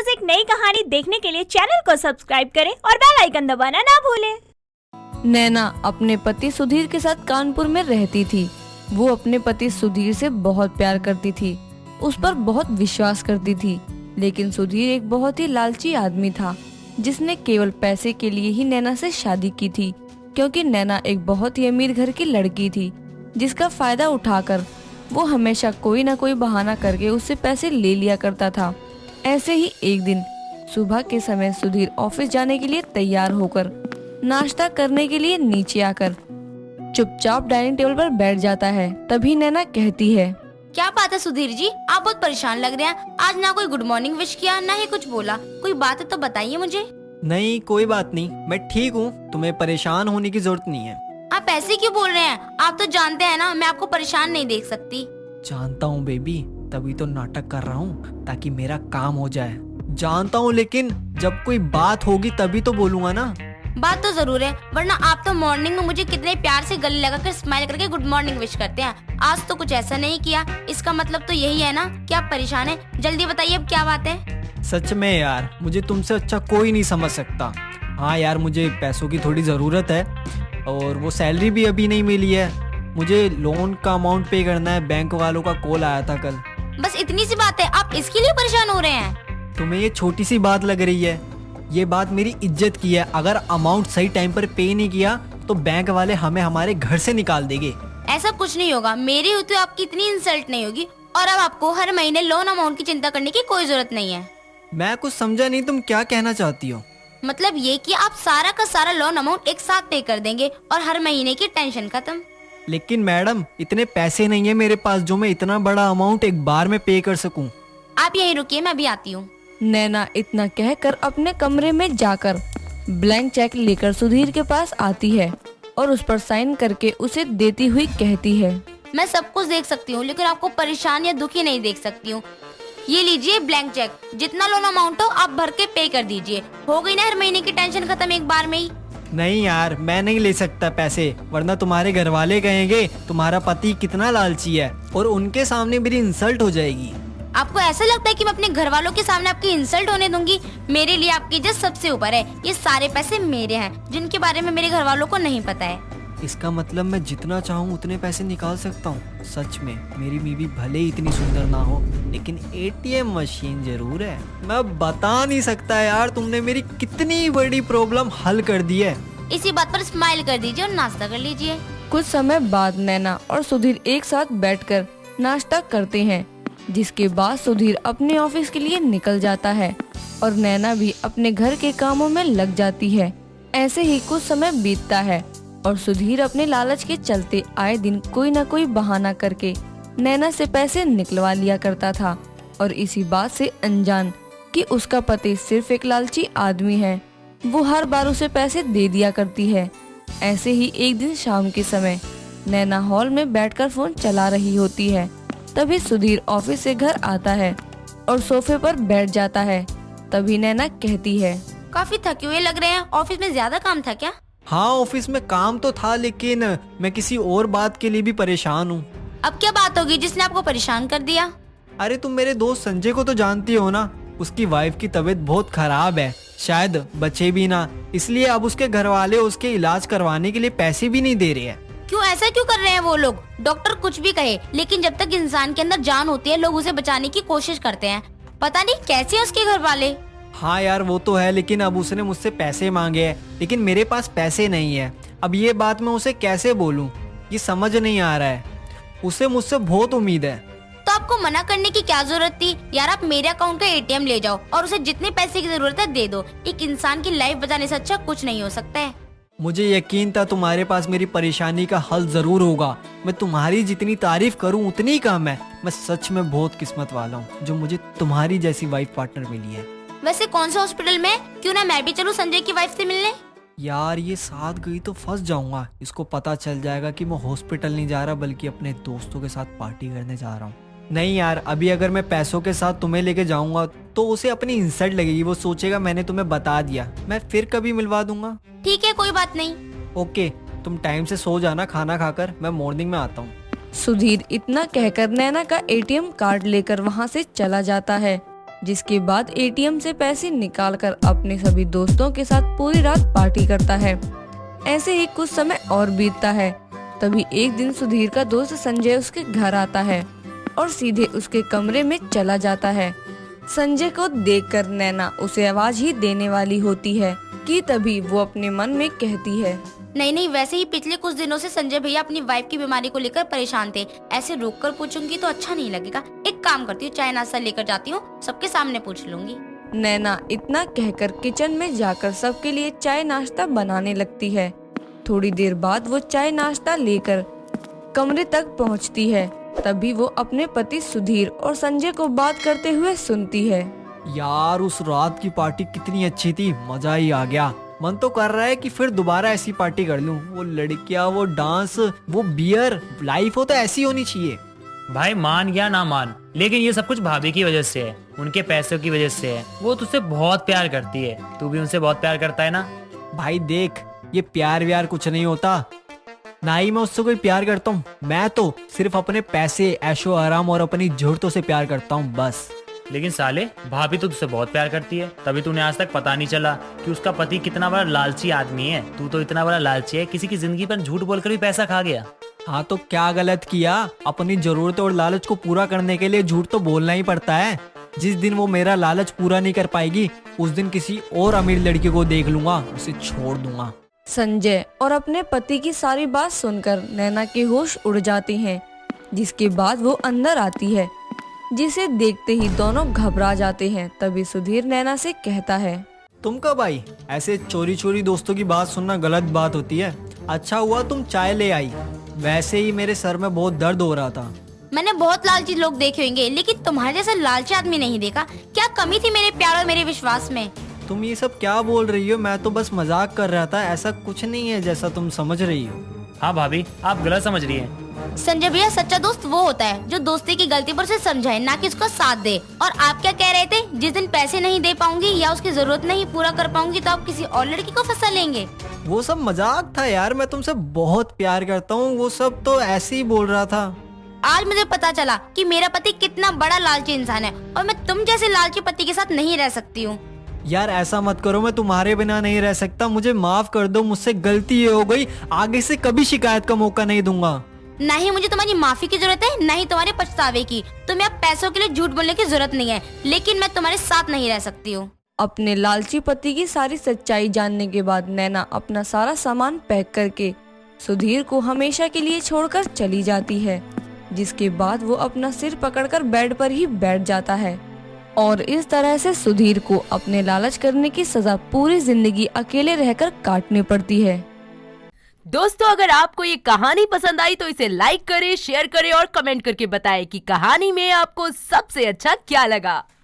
रोज एक नई कहानी देखने के लिए चैनल को सब्सक्राइब करें और बेल आइकन दबाना ना भूलें। नैना अपने पति सुधीर के साथ कानपुर में रहती थी। वो अपने पति सुधीर से बहुत प्यार करती थी, उस पर बहुत विश्वास करती थी। लेकिन सुधीर एक बहुत ही लालची आदमी था, जिसने केवल पैसे के लिए ही नैना से शादी की थी, क्योंकि नैना एक बहुत ही अमीर घर की लड़की थी, जिसका फायदा उठाकर वो हमेशा कोई ना कोई बहाना करके उससे पैसे ले लिया करता था। ऐसे ही एक दिन सुबह के समय सुधीर ऑफिस जाने के लिए तैयार होकर नाश्ता करने के लिए नीचे आकर चुपचाप डाइनिंग टेबल पर बैठ जाता है। तभी नैना कहती है, क्या बात है सुधीर जी, आप बहुत परेशान लग रहे हैं। आज ना कोई गुड मॉर्निंग विश किया, ना ही कुछ बोला। कोई बात है तो बताइए मुझे। नहीं, कोई बात नहीं, मैं ठीक हूँ, तुम्हें परेशान होने की जरूरत नहीं है। आप ऐसे क्यों बोल रहे हैं? आप तो जानते हैं ना, मैं आपको परेशान नहीं देख सकती। जानता हूँ बेबी, तभी तो नाटक कर रहा हूँ ताकि मेरा काम हो जाए। जानता हूँ, लेकिन जब कोई बात होगी तभी तो बोलूँगा ना। बात तो जरूर है, वरना आप तो मॉर्निंग में मुझे कितने प्यार से गले लगाकर स्माइल करके गुड मॉर्निंग विश करते हैं। आज तो कुछ ऐसा नहीं किया। इसका मतलब तो यही है ना कि आप परेशान हैं। जल्दी बताइए अब क्या बात है। सच में यार, मुझे तुमसे अच्छा कोई नहीं समझ सकता। हाँ यार, मुझे पैसों की थोड़ी ज़रूरत है और वो सैलरी भी अभी नहीं मिली है। मुझे लोन का अमाउंट पे करना है। बैंक वालों का कॉल आया था कल। बस इतनी सी बात है, आप इसके लिए परेशान हो रहे हैं? तुम्हें ये छोटी सी बात लग रही है? ये बात मेरी इज्जत की है। अगर अमाउंट सही टाइम पर पे नहीं किया तो बैंक वाले हमें हमारे घर से निकाल देंगे। ऐसा कुछ नहीं होगा। मेरे होते आपकी इतनी इंसल्ट नहीं होगी, और अब आपको हर महीने लोन अमाउंट की चिंता करने की कोई जरूरत नहीं है। मैं कुछ समझा नहीं, तुम क्या कहना चाहती हो? मतलब ये कि आप सारा का सारा लोन अमाउंट एक साथ पे कर देंगे और हर महीने की टेंशन खत्म। लेकिन मैडम, इतने पैसे नहीं है मेरे पास जो मैं इतना बड़ा अमाउंट एक बार में पे कर सकूं। आप यहीं रुकिए, मैं अभी आती हूँ। नैना इतना कहकर अपने कमरे में जाकर ब्लैंक चेक लेकर सुधीर के पास आती है और उस पर साइन करके उसे देती हुई कहती है, मैं सब कुछ देख सकती हूँ, लेकिन आपको परेशान या दुखी नहीं देख सकती हूँ। ये लीजिए ब्लैंक चेक, जितना लोन अमाउंट हो आप भर के पे कर दीजिए। हो गई ना हर महीने की टेंशन खत्म एक बार में ही। नहीं यार, मैं नहीं ले सकता पैसे, वरना तुम्हारे घर वाले कहेंगे तुम्हारा पति कितना लालची है और उनके सामने मेरी इंसल्ट हो जाएगी। आपको ऐसा लगता है कि मैं अपने घर वालों के सामने आपकी इंसल्ट होने दूंगी? मेरे लिए आपकी इज्जत सबसे ऊपर है। ये सारे पैसे मेरे हैं, जिनके बारे में मेरे घर वालों को नहीं पता है। इसका मतलब मैं जितना चाहूँ उतने पैसे निकाल सकता हूँ। सच में मेरी बीवी भले ही इतनी सुंदर ना हो, लेकिन एटीएम मशीन जरूर है। मैं बता नहीं सकता यार, तुमने मेरी कितनी बड़ी प्रॉब्लम हल कर दी है। इसी बात पर स्माइल कर दीजिए और नाश्ता कर लीजिए। कुछ समय बाद नैना और सुधीर एक साथ बैठकर नाश्ता करते हैं, जिसके बाद सुधीर अपने ऑफिस के लिए निकल जाता है और नैना भी अपने घर के कामों में लग जाती है। ऐसे ही कुछ समय बीतता है और सुधीर अपने लालच के चलते आए दिन कोई न कोई बहाना करके नैना से पैसे निकलवा लिया करता था, और इसी बात से अनजान कि उसका पति सिर्फ एक लालची आदमी है, वो हर बार उसे पैसे दे दिया करती है। ऐसे ही एक दिन शाम के समय नैना हॉल में बैठकर फोन चला रही होती है। तभी सुधीर ऑफिस से घर आता है और सोफे पर बैठ जाता है। तभी नैना कहती है, काफी थके हुए लग रहे हैं, ऑफिस में ज्यादा काम था क्या? हाँ, ऑफिस में काम तो था, लेकिन मैं किसी और बात के लिए भी परेशान हूँ। अब क्या बात होगी जिसने आपको परेशान कर दिया? अरे तुम मेरे दोस्त संजय को तो जानती हो ना, उसकी वाइफ की तबीयत बहुत खराब है, शायद बचे भी ना, इसलिए अब उसके घर वाले उसके इलाज करवाने के लिए पैसे भी नहीं दे रहे हैं। क्यों ऐसा क्यों कर रहे हैं वो लोग? डॉक्टर कुछ भी कहे, लेकिन जब तक इंसान के अंदर जान होती है लोग उसे बचाने की कोशिश करते हैं। पता नहीं कैसे है उसके घर वाले। हाँ यार, वो तो है, लेकिन अब उसने मुझसे पैसे मांगे हैं, लेकिन मेरे पास पैसे नहीं है। अब ये बात मैं उसे कैसे बोलूँ, ये समझ नहीं आ रहा है। उसे मुझसे बहुत उम्मीद है। तो आपको मना करने की क्या जरूरत थी यार? आप मेरे अकाउंट का एटीएम ले जाओ और उसे जितने पैसे की जरूरत है दे दो। एक इंसान की लाइफ बचाने से अच्छा कुछ नहीं हो सकता है। मुझे यकीन था तुम्हारे पास मेरी परेशानी का हल जरूर होगा। मैं तुम्हारी जितनी तारीफ करूं उतनी कम है। मैं सच में बहुत किस्मत वाला हूं जो मुझे तुम्हारी जैसी वाइफ पार्टनर मिली है। वैसे कौन सा हॉस्पिटल में? क्यों ना मैं भी चलूं संजय की वाइफ से मिलने? यार, ये साथ गई तो फंस जाऊंगा। इसको पता चल जाएगा कि मैं हॉस्पिटल नहीं जा रहा बल्कि अपने दोस्तों के साथ पार्टी करने जा रहा हूँ। नहीं यार, अभी अगर मैं पैसों के साथ तुम्हें लेके जाऊंगा तो उसे अपनी इंसल्ट लगेगी। वो सोचेगा मैंने तुम्हें बता दिया। मैं फिर कभी मिलवा दूंगा। ठीक है, कोई बात नहीं। ओके, तुम टाइम से सो जाना खाना खाकर, मैं मॉर्निंग में आता हूँ। सुधीर इतना कहकर नैना का एटीएम कार्ड लेकर वहाँ से चला जाता है जिसके बाद एटीएम से पैसे निकालकर अपने सभी दोस्तों के साथ पूरी रात पार्टी करता है। ऐसे ही कुछ समय और बीतता है। तभी एक दिन सुधीर का दोस्त संजय उसके घर आता है और सीधे उसके कमरे में चला जाता है। संजय को देखकर नैना उसे आवाज ही देने वाली होती है कि तभी वो अपने मन में कहती है, नहीं, वैसे ही पिछले कुछ दिनों से संजय भैया अपनी वाइफ की बीमारी को लेकर परेशान थे। ऐसे रोक कर पूछूंगी तो अच्छा नहीं लगेगा। एक काम करती हूँ, चाय नाश्ता लेकर जाती हूँ, सबके सामने पूछ लूंगी। नैना इतना कहकर किचन में जाकर सबके लिए चाय नाश्ता बनाने लगती है। थोड़ी देर बाद वो चाय नाश्ता लेकर कमरे तक पहुंचती है। तभी वो अपने पति सुधीर और संजय को बात करते हुए सुनती है। यार उस रात की पार्टी कितनी अच्छी थी, मजा ही आ गया। मन तो कर रहा है कि फिर दोबारा ऐसी पार्टी कर लूं। वो लड़कियां, वो डांस, वो बियर, लाइफ हो तो ऐसी होनी चाहिए। भाई मान या ना मान, लेकिन ये सब कुछ भाभी की वजह से है, उनके पैसों की वजह से है। वो तुझसे बहुत प्यार करती है, तू भी उनसे बहुत प्यार करता है ना। भाई देख, ये प्यार व्यार कुछ नहीं होता, ना ही मैं उससे कोई प्यार करता हूँ। मैं तो सिर्फ अपने पैसे, ऐशो आराम और अपनी जरूरतों से प्यार करता हूँ बस। लेकिन साले, भाभी तो तुझसे बहुत प्यार करती है, तभी तूने आज तक पता नहीं चला कि उसका पति कितना बड़ा लालची आदमी है। तू तो इतना बड़ा लालची है, किसी की जिंदगी पर झूठ बोलकर भी पैसा खा गया। हाँ तो क्या गलत किया? अपनी जरूरतों और लालच को पूरा करने के लिए झूठ तो बोलना ही पड़ता है। जिस दिन वो मेरा लालच पूरा नहीं कर पाएगी, उस दिन किसी और अमीर लड़की को देख लूंगा, उसे छोड़ दूंगा। संजय और अपने पति की सारी बात सुनकर नैना के होश उड़ जाते हैं, जिसके बाद वो अंदर आती है, जिसे देखते ही दोनों घबरा जाते हैं। तभी सुधीर नैना से कहता है, तुम कब आई? ऐसे चोरी चोरी दोस्तों की बात सुनना गलत बात होती है। अच्छा हुआ तुम चाय ले आई, वैसे ही मेरे सर में बहुत दर्द हो रहा था। मैंने बहुत लालची लोग देखे होंगे, लेकिन तुम्हारे जैसा लालची आदमी नहीं देखा। क्या कमी थी मेरे प्यार और मेरे विश्वास में? तुम ये सब क्या बोल रही हो? मैं तो बस मजाक कर रहा था, ऐसा कुछ नहीं है जैसा तुम समझ रही हो। हाँ भाभी, आप गलत समझ रही हैं। संजय भैया, सच्चा दोस्त वो होता है जो दोस्ती की गलती पर उसे समझाए, ना कि उसका साथ दे। और आप क्या कह रहे थे? जिस दिन पैसे नहीं दे पाऊंगी या उसकी जरूरत नहीं पूरा कर पाऊंगी तो आप किसी और लड़की को फंसा लेंगे। वो सब मजाक था यार, मैं तुमसे बहुत प्यार करता हूँ, वो सब तो ऐसे ही बोल रहा था। आज मुझे पता चला कि मेरा पति कितना बड़ा लालची इंसान है और मैं तुम जैसे लालची पति के साथ नहीं रह सकती हूँ। यार ऐसा मत करो, मैं तुम्हारे बिना नहीं रह सकता, मुझे माफ कर दो, मुझसे गलती ये हो गई, आगे से कभी शिकायत का मौका नहीं दूंगा। ना ही मुझे तुम्हारी माफी की जरूरत है, ना ही तुम्हारे पछतावे की। तुम्हें अब पैसों के लिए झूठ बोलने की जरूरत नहीं है, लेकिन मैं तुम्हारे साथ नहीं रह सकती हूँ। अपने लालची पति की सारी सच्चाई जानने के बाद नैना अपना सारा सामान पैक करके सुधीर को हमेशा के लिए छोड़कर चली जाती है, जिसके बाद वो अपना सिर पकड़कर बेड पर ही बैठ जाता है। और इस तरह से सुधीर को अपने लालच करने की सजा पूरी जिंदगी अकेले रहकर काटनी पड़ती है। दोस्तों, अगर आपको ये कहानी पसंद आई तो इसे लाइक करें, शेयर करें और कमेंट करके बताएं कि कहानी में आपको सबसे अच्छा क्या लगा।